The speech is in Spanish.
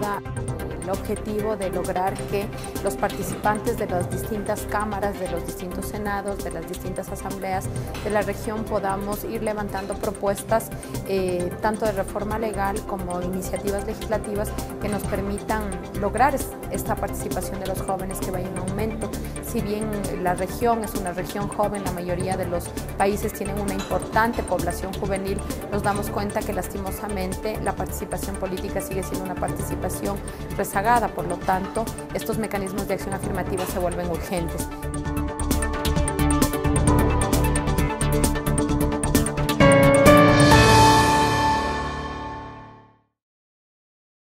duda el objetivo de lograr que los participantes de las distintas cámaras, de los distintos senados, de las distintas asambleas de la región podamos ir levantando propuestas tanto de reforma legal como iniciativas legislativas que nos permitan lograr esta participación de los jóvenes que vaya en aumento. Si bien la región es una región joven, la mayoría de los países tienen una importante población juvenil, nos damos cuenta que lastimosamente la participación política sigue siendo una participación rezagada, por lo tanto, estos mecanismos de acción afirmativa se vuelven urgentes.